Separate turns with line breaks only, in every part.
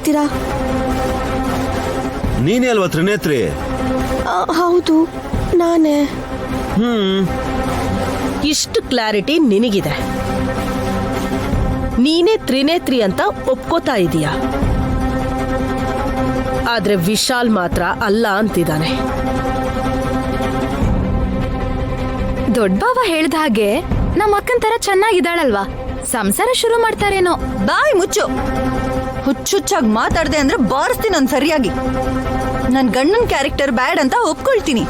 ಮಾತಾಡ್ತಿದ್ದೀರಾ?
ನೀನೇ ಅಲ್ವಾ ತ್ರಿನೇತ್ರಿ?
ಹೌದು, ನಾನೇ.
ಇಷ್ಟು ಕ್ಲಾರಿಟಿ ನಿನಗಿದೆ. ನೀನೇ ತ್ರಿನೇತ್ರಿ ಅಂತ ಒಪ್ಕೋತಾ ಇದೀಯ. ಆದ್ರೆ ವಿಶಾಲ್ ಮಾತ್ರ ಅಲ್ಲ ಅಂತಿದ್ದಾನೆ.
ದೊಡ್ಡ ಬಾವ ಹೇಳ್ದ ಹಾಗೆ ನಮ್ಮ ಅಕ್ಕನ ತರ ಚೆನ್ನಾಗಿದ್ದಾಳಲ್ವಾ, ಸಂಸಾರ ಶುರು ಮಾಡ್ತಾರೇನೋ.
ಬಾಯ್ ಮುಚ್ಚು. ಹುಚ್ಚುಚ್ಚಾಗಿ ಮಾತಾಡ್ದೆ ಅಂದ್ರೆ ಬಾರಿಸ್ತೀನಿ ನಾನು ಸರಿಯಾಗಿ. ನನ್ ಗಂಡನ್ ಕ್ಯಾರೆಕ್ಟರ್ ಬ್ಯಾಡ್ ಅಂತ ಒಪ್ಕೊಳ್ತೀನಿ.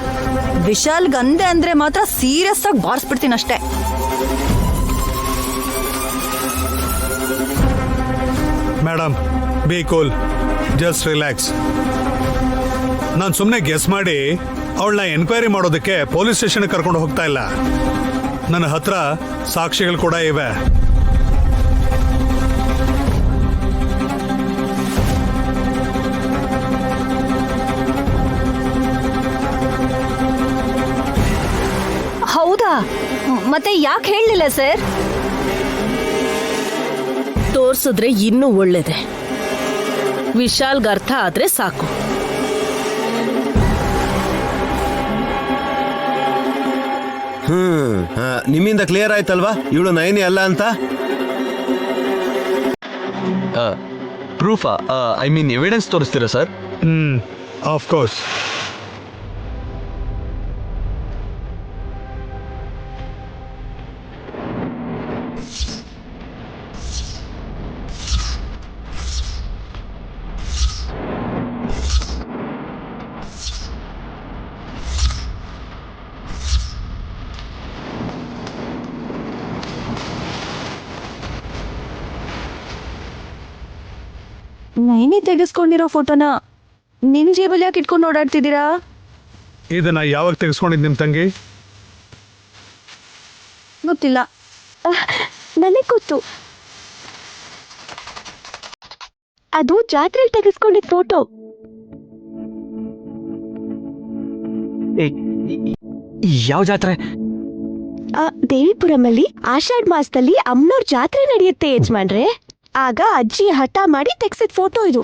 ವಿಶಾಲ್ ಗಂದೆ ಅಂದ್ರೆ ಮಾತ್ರ ಸೀರಿಯಸ್ ಆಗಿ ಬಾರಿಸ್ಬಿಡ್ತೀನಿ ಅಷ್ಟೇ.
Madam, B cool, just relax. ನಾನು ಸುಮ್ಮನೆ ಗೆಸ್ ಮಾಡಿ ಅವಳನ್ನ ಎನ್ಕ್ವೈರಿ ಮಾಡೋದಕ್ಕೆ ಪೊಲೀಸ್ ಸ್ಟೇಷನ್ ಕರ್ಕೊಂಡು ಹೋಗ್ತಾ ಇಲ್ಲ. ನನ್ನ ಹತ್ರ ಸಾಕ್ಷಿಗಳು ಕೂಡ ಇವೆ.
ಹೌದಾ? ಮತ್ತೆ ಯಾಕೆ ಹೇಳಲಿಲ್ಲ ಸರ್?
ತೋರ್ಸಿದ್ರೆ ಇನ್ನೂ ಒಳ್ಳೇದೆ. ವಿಶಾಲ್ಗೆ ಅರ್ಥ ಆದ್ರೆ ಸಾಕು.
ನಿಮ್ಮಿಂದ ಕ್ಲಿಯರ್ ಆಯ್ತಲ್ವಾ ಇವಳು ನಯನಿ ಅಲ್ಲ ಅಂತ?
ಪ್ರೂಫಾ? ಐ ಮೀನ್ ಎವಿಡೆನ್ಸ್ ತೋರಿಸ್ತೀರಾ ಸರ್?
Of course.
ನೈನಿ ತೆಗೆಸ್ಕೊಂಡಿರೋ ಫೋಟೋನ ನಿನ್ ಜೇಬಲ್ಲಿ ಯಾಕೆ ಇಟ್ಕೊಂಡು ಓಡಾಡ್ತಿದ್ದೀರಾ?
ಇದನ್ನ ಯಾವಾಗ ತೆಗೆಸ್ಕೊಂಡಿದ್ದು ನಿಮ್ಮ ತಂಗಿ?
ಗೊತ್ತಿಲ್ಲ.
ನನಗೆ ಗೊತ್ತು, ಅದು ಜಾತ್ರೆಯಲ್ಲಿ ತೆಗೆಸ್ಕೊಂಡಿದ್ದ ಫೋಟೋ.
ಯಾವ ಜಾತ್ರೆ?
ದೇವಿಪುರಮಲ್ಲಿ ಆಷಾಢ ಮಾಸದಲ್ಲಿ ಅಮ್ಮನವ್ರ ಜಾತ್ರೆ ನಡೆಯುತ್ತೆ ಯಜಮಾನ್ರೆ. ಆಗ ಅಜ್ಜಿ ಹಠ ಮಾಡಿ ತೆಗ್ಸಿದ ಫೋಟೋ ಇದು.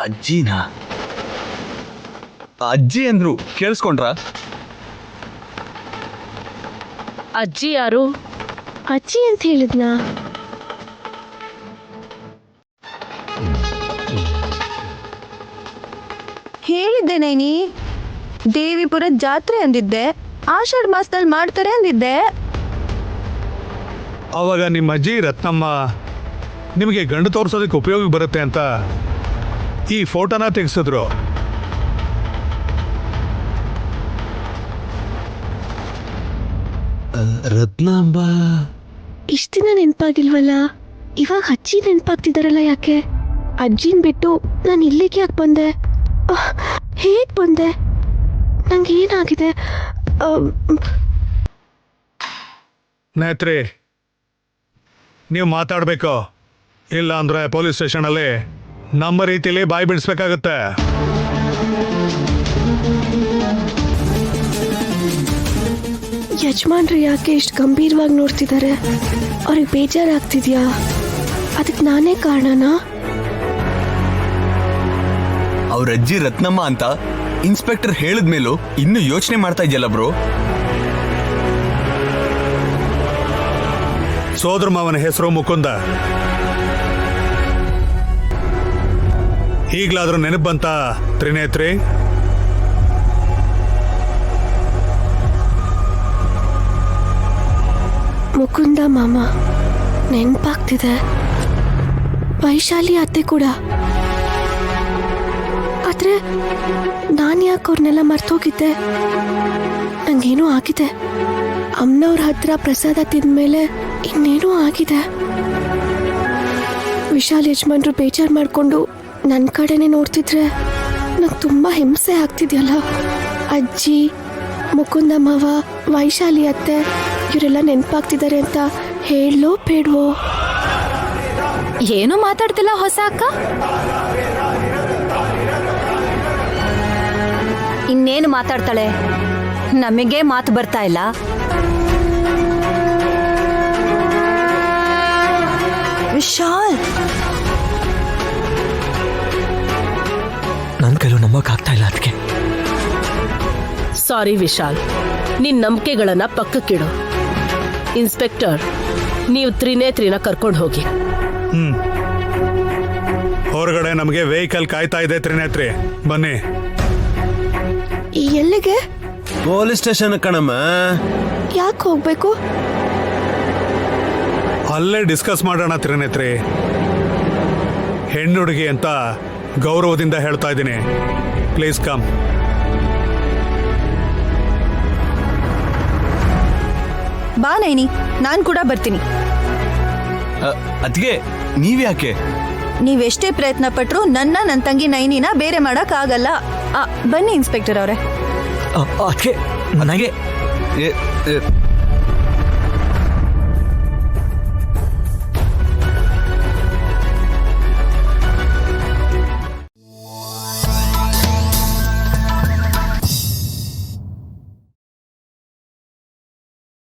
ಅಜ್ಜಿನಾ? ಅಜ್ಜಿ ಅಂದ್ರು ಕೇಳಿಸ್ಕೊಂಡ್ರ?
ಅಜ್ಜಿ ಯಾರು?
ಅಜ್ಜಿ ಅಂತ ಹೇಳಿದ್ನಾ?
ಹೇಳಿದ್ದೆ ನೈನಿ, ದೇವಿಪುರ ಜಾತ್ರೆ ಅಂದಿದ್ದೆ, ಆಷಾಢ ಮಾಸದಲ್ಲಿ ಮಾಡ್ತಾರೆ ಅಂದಿದ್ದೆ.
ಅವಾಗ ನಿಮ್ಮ ಅಜ್ಜಿ ರತ್ನಮ್ಮ ನಿಮಗೆ ಗಂಡು ತೋರಿಸೋದಕ್ಕೆ ಉಪಯೋಗ ಬರುತ್ತೆ ಅಂತ ಈ ಫೋಟೋನ ತೆಗೆಸಿದ್ರು.
ರತ್ನಾಂಬ
ಇಷ್ಟ ದಿನ ನೆನಪಾಗಿಲ್ವಲ್ಲ, ಇವಾಗ ಅಜ್ಜಿ ನೆನಪಾಗ್ತಿದಾರಲ್ಲ ಯಾಕೆ? ಅಜ್ಜಿನ ಬಿಟ್ಟು ನಾನು ಇಲ್ಲಿಗೆ ಯಾಕೆ ಬಂದೆ? ಹೇಗೆ ಬಂದೆ? ನಂಗೆ ಏನಾಗಿದೆ?
ನೇತ್ರಿ, ನೀವು ಮಾತಾಡಬೇಕು, ಇಲ್ಲ ಅಂದರೆ ಪೊಲೀಸ್ ಸ್ಟೇಷನಲ್ಲಿ ನಮ್ಮ ರೀತಿಯಲ್ಲಿ ಬಾಯಿ ಬಿಡಿಸ್ಬೇಕಾಗತ್ತೆ.
ಯಜಮಾನ್ರು ಯಾಕೆ ಇಷ್ಟು ಗಂಭೀರವಾಗಿ ನೋಡ್ತಿದ್ದಾರೆ? ಅವ್ರಿಗೆ ಬೇಜಾರಾಗ್ತಿದ್ಯಾ? ಅದಕ್ಕೆ ನಾನೇ ಕಾರಣನಾ?
ಅವ್ರ ಅಜ್ಜಿ ರತ್ನಮ್ಮ ಅಂತ ಇನ್ಸ್ಪೆಕ್ಟರ್ ಹೇಳಿದ್ಮೇಲೂ ಇನ್ನೂ ಯೋಚನೆ ಮಾಡ್ತಾ ಇದೆಯಲ್ಲ ಬ್ರೋ?
ಸೋದರ ಮಾವನ ಹೆಸರು ಮುಕುಂದ. ಈಗಲಾದ್ರೂ ನೆನಪು ಬಂತ ತ್ರಿನೇತ್ರಿ?
ಮುಕುಂದ ಮಾಮ ನೆನಪಾಗ್ತಿದೆ. ವೈಶಾಲಿ ಅತ್ತೆ ಕೂಡ. ಆದ್ರೆ ನಾನು ಯಾಕೆ ಅವ್ರನ್ನೆಲ್ಲ ಮರ್ತೋಗಿದ್ದೆ? ನಂಗೇನೋ ಆಗಿದೆ. ಅಮ್ಮನವ್ರ ಹತ್ರ ಪ್ರಸಾದ ತಿಂದ್ಮೇಲೆ ಇನ್ನೇನೋ ಆಗಿದೆ. ವಿಶಾಲ್ ಯಜಮಾನ್ರು ಬೇಜಾರು ಮಾಡಿಕೊಂಡು ನನ್ನ ಕಡೆನೇ ನೋಡ್ತಿದ್ರೆ ನಂಗೆ ತುಂಬ ಹಿಂಸೆ ಆಗ್ತಿದೆಯಲ್ಲ. ಅಜ್ಜಿ, ಮುಕುಂದ ಮಾವ, ವೈಶಾಲಿ ಅತ್ತೆ ಇವರೆಲ್ಲ ನೆನಪಾಗ್ತಿದ್ದಾರೆ ಅಂತ ಹೇಳೋ ಬೇಡವೋ?
ಏನು ಮಾತಾಡ್ತಿಲ್ಲ ಹೊಸ ಅಕ್ಕ?
ಇನ್ನೇನು ಮಾತಾಡ್ತಾಳೆ? ನಮಗೆ ಮಾತು ಬರ್ತಾ ಇಲ್ಲ. ವಿಶಾಲ್,
ನನ್ನ ಕೈಲೂ ನಂಬಕ್ಕಾಗ್ತಾ ಇಲ್ಲ ಅದಕ್ಕೆ.
ಸಾರಿ ವಿಶಾಲ್, ನಿನ್ ನಂಬಿಕೆಗಳನ್ನ ಪಕ್ಕಕ್ಕಿಡು. ಇನ್ಸ್ಪೆಕ್ಟರ್, ನೀವು ತ್ರಿನೇತ್ರಿನ ಕರ್ಕೊಂಡು ಹೋಗಿ.
ಹೊರಗಡೆ ನಮಗೆ ವೆಹಿಕಲ್ ಕಾಯ್ತಾ ಇದೆ. ತ್ರಿನೇತ್ರಿ, ಬನ್ನಿ.
ಎಲ್ಲಿಗೆ?
ಪೊಲೀಸ್ ಸ್ಟೇಷನ್ ಕಣಮ್ಮ.
ಯಾಕೆ ಹೋಗ್ಬೇಕು?
ಅಲ್ಲೇ ಡಿಸ್ಕಸ್ ಮಾಡೋಣ ತ್ರಿನೇತ್ರಿ. ಹೆಣ್ಣು ಹುಡುಗಿ ಅಂತ ಗೌರವದಿಂದ ಹೇಳ್ತಾ ಇದ್ದೀನಿ. Please come.
ಬಾ ನೈನಿ, ನಾನ್ ಕೂಡ ಬರ್ತೀನಿ.
ಅದ್ಗೆ ನೀವ್ಯಾಕೆ?
ನೀವೆಷ್ಟೇ ಪ್ರಯತ್ನ ಪಟ್ರು ನನ್ನ ತಂಗಿ ನೈನಿನ ಬೇರೆ ಮಾಡಕ್ ಆಗಲ್ಲ. ಬನ್ನಿ ಇನ್ಸ್ಪೆಕ್ಟರ್ ಅವರೇ.
ಅದಕ್ಕೆ ನನಗೆ
ಏ, ಏ,